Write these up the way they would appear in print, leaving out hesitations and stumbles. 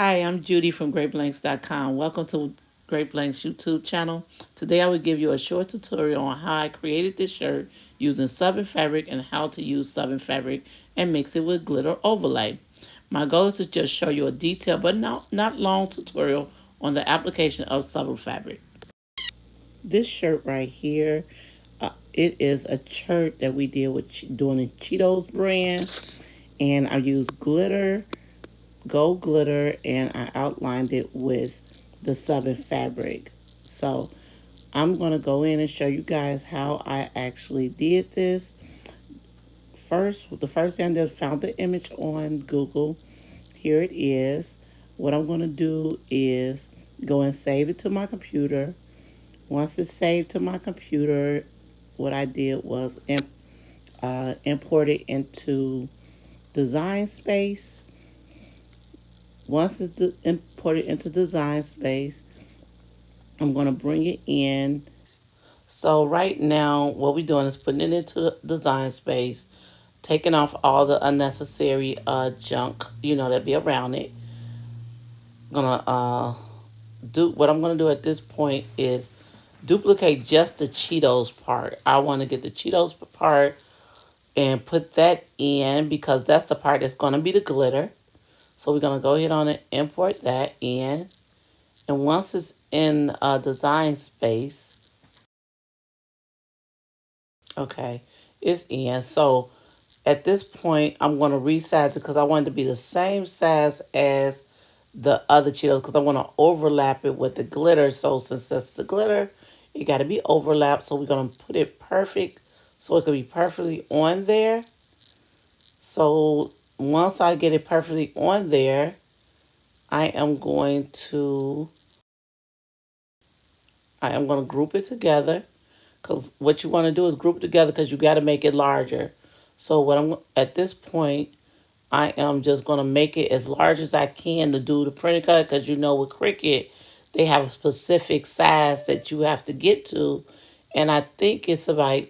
Hi, I'm Judi from Greatblanks.com. Welcome to Greatblanks YouTube channel. Today I will give you a short tutorial on how I created this shirt using Subbin Fabric and how to use Subbin Fabric and mix it with glitter overlay. My goal is to just show you a detailed but not long tutorial on the application of Subbin Fabric. This shirt right here, it is a shirt that we did with doing the Cheetos brand, and I used glitter, gold glitter, and I outlined it with the Subbin Fabric. So I'm going to go in and show you guys how I actually did this. The first thing I did, found the image on Google. Here it is. What I'm going to do is go and save it to my computer. Once it's saved to my computer, what I did was import it into Design Space. Once it's imported into Design Space, I'm going to bring it in. So right now, what we're doing is putting it into Design Space, taking off all the unnecessary junk, that be around it. What I'm gonna do at this point is duplicate just the Cheetos part. I want to get the Cheetos part and put that in because that's the part that's gonna be the glitter. So we're gonna go ahead on and import that in. And once it's in Design Space, okay, it's in. So at this point, I'm going to resize it because I want it to be the same size as the other Cheetos because I want to overlap it with the glitter. So since that's the glitter, it got to be overlapped. So we're going to put it perfect so it can be perfectly on there. So once I get it perfectly on there, I am going to group it together because what you want to do is group it together because you got to make it larger. So at this point, I am just going to make it as large as I can to do the printer cut because with Cricut, they have a specific size that you have to get to. And I think it's about,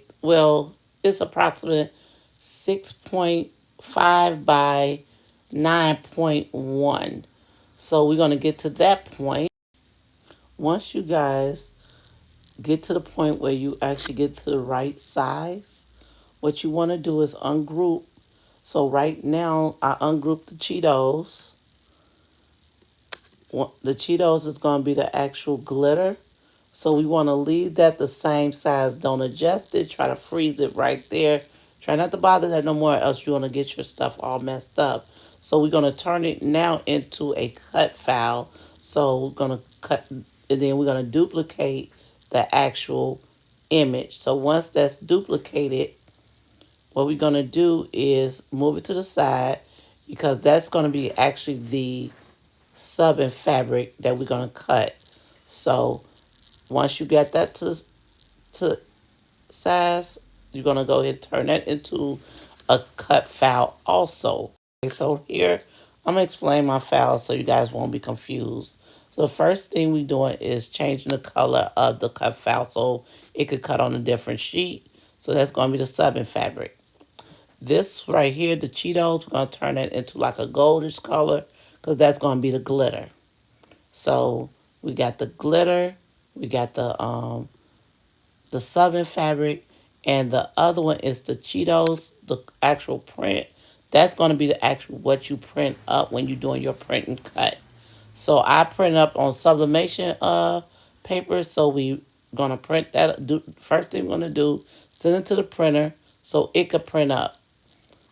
it's approximate 6.5 by 9.1. So we're going to get to that point. Once you guys get to the point where you actually get to the right size, what you want to do is ungroup. So right now, I ungrouped the Cheetos. The Cheetos is going to be the actual glitter. So we want to leave that the same size. Don't adjust it. Try to freeze it right there. Try not to bother that no more, else you're going to get your stuff all messed up. So we're going to turn it now into a cut file. So we're going to cut, and then we're going to duplicate the actual image. So once that's duplicated, what we're going to do is move it to the side because that's going to be actually the Subbin fabric that we're going to cut. So once you get that to size, you're going to go ahead and turn that into a cut file also. Okay, so here, I'm going to explain my file so you guys won't be confused. So the first thing we're doing is changing the color of the cut file so it could cut on a different sheet. So that's going to be the Subbin fabric. This right here, the Cheetos, we're going to turn it into like a goldish color because that's going to be the glitter. So we got the glitter, we got the Subbin fabric, and the other one is the Cheetos, the actual print. That's going to be the actual what you print up when you're doing your print and cut. So I print up on sublimation paper, so we going to print that. First thing we're going to do, send it to the printer so it could print up.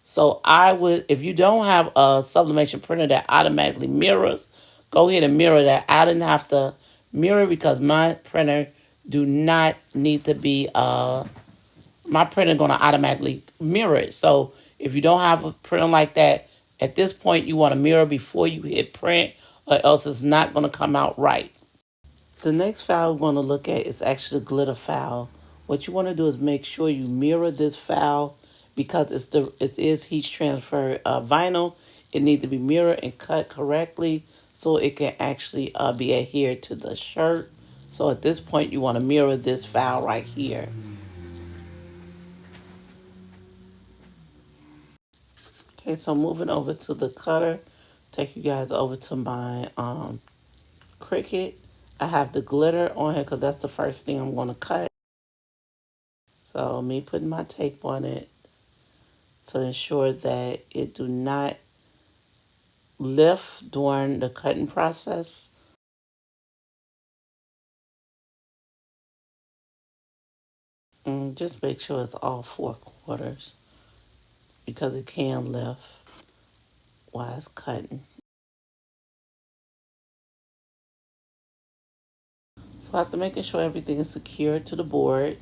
So if you don't have a sublimation printer that automatically mirrors, go ahead and mirror that. I didn't have to mirror because my printer do not need to be, my printer going to automatically mirror it. So if you don't have a printer like that, at this point you want to mirror before you hit print or else it's not going to come out right. The next file we're going to look at is actually the glitter file. What you want to do is make sure you mirror this file because it is heat transfer vinyl. It needs to be mirrored and cut correctly so it can actually be adhered to the shirt. So at this point, you want to mirror this file right here. Okay, so moving over to the cutter. take you guys over to my Cricut. I have the glitter on here because that's the first thing I'm going to cut. So me putting my tape on it to ensure that it do not lift during the cutting process. And just make sure it's all 4/4 because it can lift while it's cutting. So I have to make sure everything is secured to the board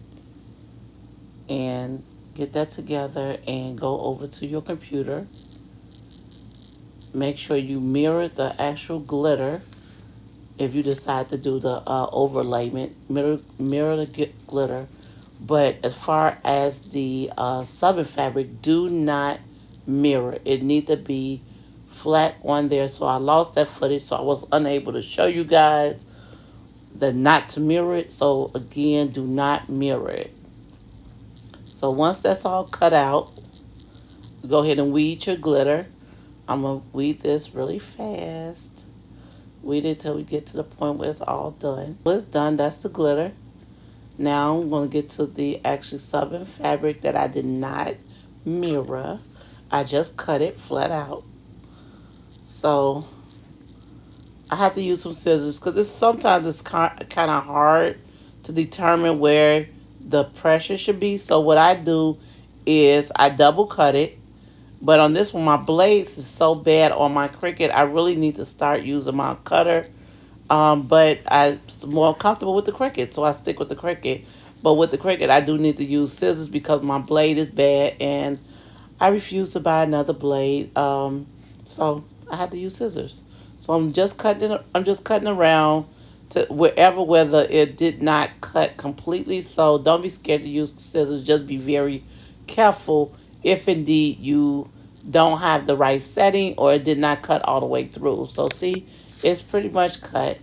and get that together and go over to your computer. Make sure you mirror the actual glitter if you decide to do the overlayment. Mirror the glitter. But as far as the Subbin fabric, do not mirror. It need to be flat on there. So I lost that footage, so I was unable to show you guys the not to mirror it. So again, do not mirror it. So once that's all cut out, go ahead and weed your glitter. I'm going to weed this really fast. Weed it till we get to the point where it's all done. When it's done, that's the glitter. Now I'm going to get to the actual Subbin fabric that I did not mirror. I just cut it flat out. So I have to use some scissors because sometimes it's kind of hard to determine where the pressure should be. So what I do is I double cut it. But on this one, my blades is so bad on my Cricut, I really need to start using my cutter. But I'm more comfortable with the Cricut, so I stick with the Cricut. But with the Cricut, I do need to use scissors because my blade is bad, and I refuse to buy another blade. So I had to use scissors. So I'm just cutting. I'm just cutting around to whether it did not cut completely. So don't be scared to use scissors. Just be very careful if indeed you don't have the right setting or it did not cut all the way through. So see, it's pretty much cut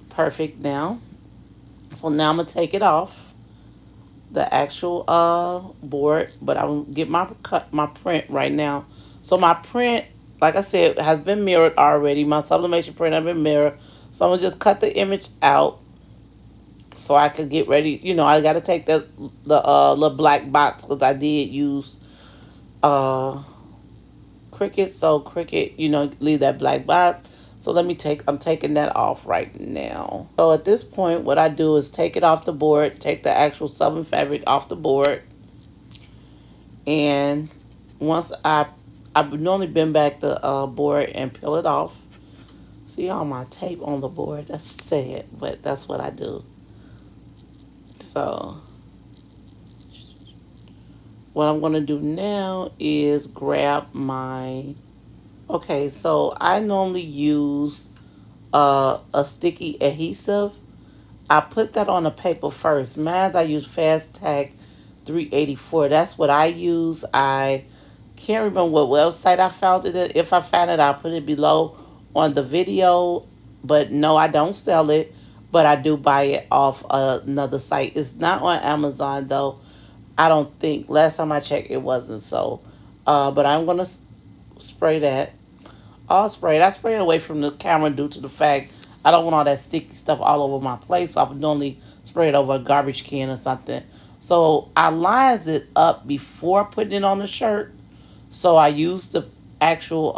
perfect now. So now I'm gonna take it off the actual board, but I'm gonna get my print right now. So my print, like I said, has been mirrored already. My sublimation print has been mirrored. So I'm gonna just cut the image out so I could get ready. You know, I gotta take the little black box because I did use uh Cricut. So Cricut, you know, leave that black box. So I'm taking that off right now. So at this point, what I do is take it off the board, take the actual Subbin fabric off the board. And once I've normally bend back the board and peel it off. See all my tape on the board. That's sad, but that's what I do. So what I'm going to do now is grab my... Okay, so I normally use a sticky adhesive. I put that on the paper first. Mine, I use Fast Tack 384. That's what I use. I can't remember what website I found it at. If I found it, I'll put it below on the video. But no, I don't sell it. But I do buy it off another site. It's not on Amazon, though. I don't think. Last time I checked, it wasn't so. But I'm going to spray that. I'll spray it. I spray it away from the camera due to the fact I don't want all that sticky stuff all over my place. So I would normally spray it over a garbage can or something. So I lines it up before putting it on the shirt. So I use the actual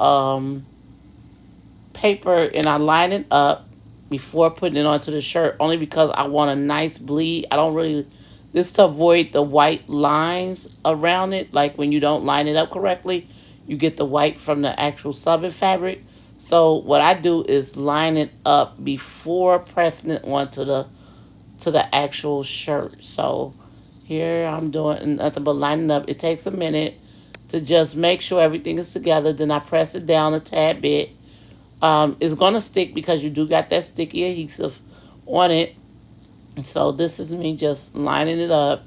paper and I line it up before putting it onto the shirt. Only because I want a nice bleed. I don't really... This to avoid the white lines around it. Like when you don't line it up correctly, you get the white from the actual Subbin fabric. So what I do is line it up before pressing it onto the actual shirt. So here I'm doing nothing but lining up. It takes a minute to just make sure everything is together. Then I press it down a tad bit. It's going to stick because you do got that sticky adhesive on it. So this is me just lining it up.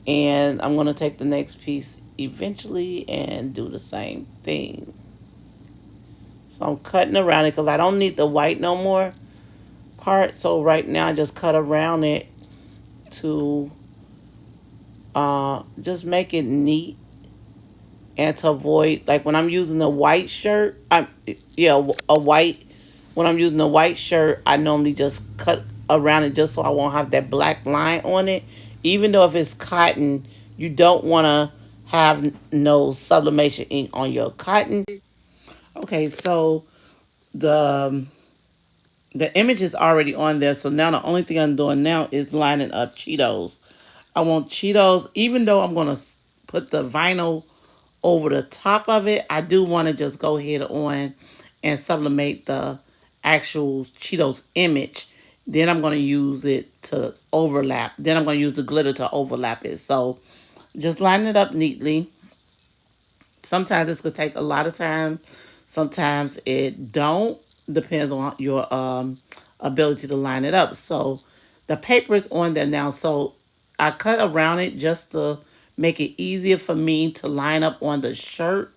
And I'm going to take the next piece eventually and do the same thing. So I'm cutting around it because I don't need the white no more part. So right now I just cut around it to just make it neat and to avoid, like when I'm using a white shirt, a white, when I'm using a white shirt, I normally just cut around it just so I won't have that black line on it. Even though if it's cotton, you don't want to have no sublimation ink on your cotton. Okay, so the the image is already on there. So now the only thing I'm doing now is lining up Cheetos. I want Cheetos, even though I'm going to put the vinyl over the top of it, I do want to just go ahead on and sublimate the actual Cheetos image. Then I'm going to use it to overlap. Then I'm going to use the glitter to overlap it. So just line it up neatly. Sometimes this could take a lot of time. Sometimes it don't. Depends on your ability to line it up. So the paper is on there now. So I cut around it just to make it easier for me to line up on the shirt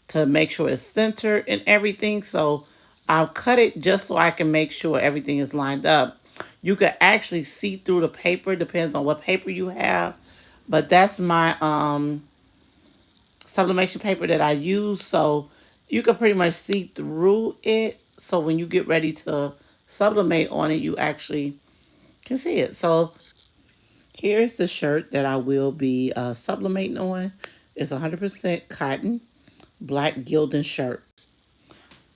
to make sure it's centered and everything. So I'll cut it just so I can make sure everything is lined up. You can actually see through the paper, depends on what paper you have. But that's my sublimation paper that I use, so you can pretty much see through it. So when you get ready to sublimate on it, you actually can see it. So here's the shirt that I will be sublimating on. It's 100% cotton, black gilding shirt.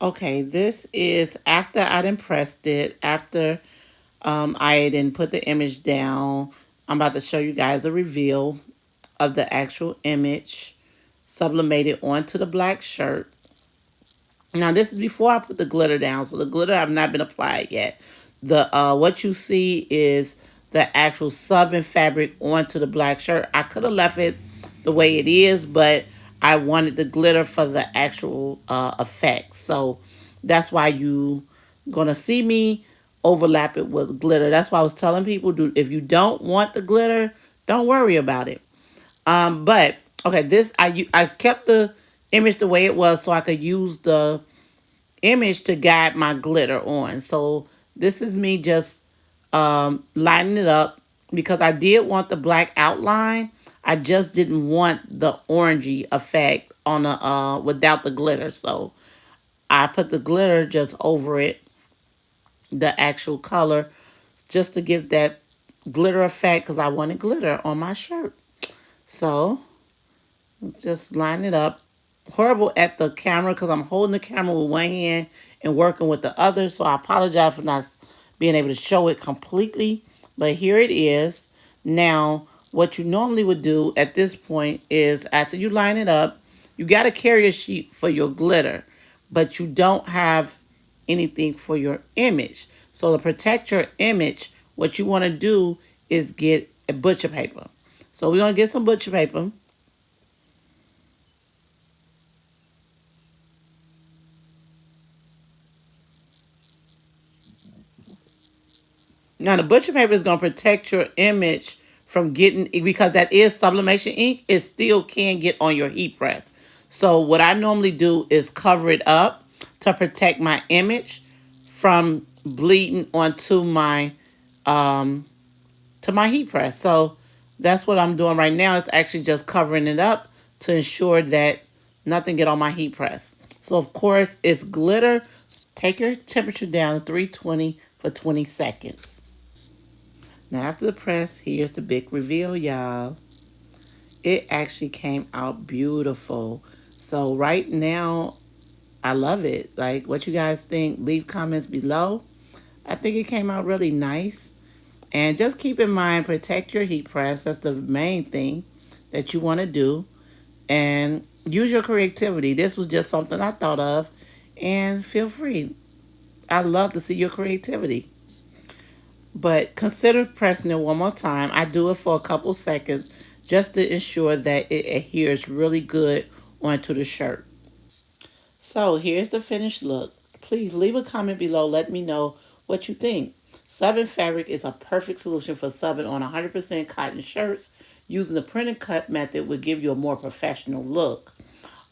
Okay, this is after I done pressed it, after I didn't put the image down. I'm about to show you guys a reveal of the actual image sublimated onto the black shirt. Now this is before I put the glitter down, so the glitter have not been applied yet. The what you see is the actual Subbin fabric onto the black shirt. I could have left it the way it is, but I wanted the glitter for the actual effect. So that's why you gonna see me overlap it with glitter. That's why I was telling people, if you don't want the glitter, don't worry about it. But okay, this I kept the image the way it was so I could use the image to guide my glitter on. So this is me just lining it up because I did want the black outline. I just didn't want the orangey effect on the without the glitter. So I put the glitter just over it, the actual color, just to give that glitter effect because I wanted glitter on my shirt. So just line it up. Horrible at the camera because I'm holding the camera with one hand and working with the other. So I apologize for not being able to show it completely. But here it is. Now, what you normally would do at this point is after you line it up, you got a carrier sheet for your glitter, but you don't have anything for your image. So to protect your image, what you want to do is get a butcher paper. So we're going to get some butcher paper. Now the butcher paper is going to protect your image from getting, because that is sublimation ink, it still can get on your heat press. So what I normally do is cover it up to protect my image from bleeding onto my to my heat press. So that's what I'm doing right now. It's actually just covering it up to ensure that nothing get on my heat press. So of course it's glitter. Take your temperature down to 320 for 20 seconds. Now after the press, here's the big reveal, y'all. It actually came out beautiful. So right now, I love it. Like, what you guys think? Leave comments below. I think it came out really nice. And just keep in mind, protect your heat press. That's the main thing that you want to do. And use your creativity. This was just something I thought of. And feel free. I love to see your creativity. But consider pressing it one more time. I do it for a couple seconds just to ensure that it adheres really good onto the shirt. So here's the finished look. Please leave a comment below. Let me know what you think. Subbin Fabric is a perfect solution for subbing on 100% cotton shirts. Using the print and cut method will give you a more professional look.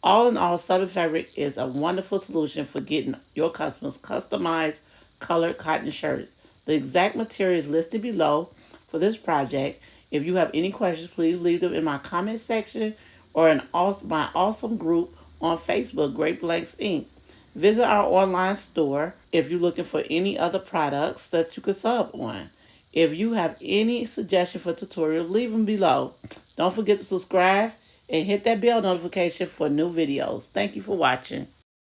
All in all, Subbin Fabric is a wonderful solution for getting your customers customized colored cotton shirts. The exact material is listed below for this project. If you have any questions, please leave them in my comment section. or my awesome group on Facebook, Greatblanks Inc. Visit our online store if you're looking for any other products that you could sub on. If you have any suggestion for tutorials, leave them below. Don't forget to subscribe and hit that bell notification for new videos. Thank you for watching.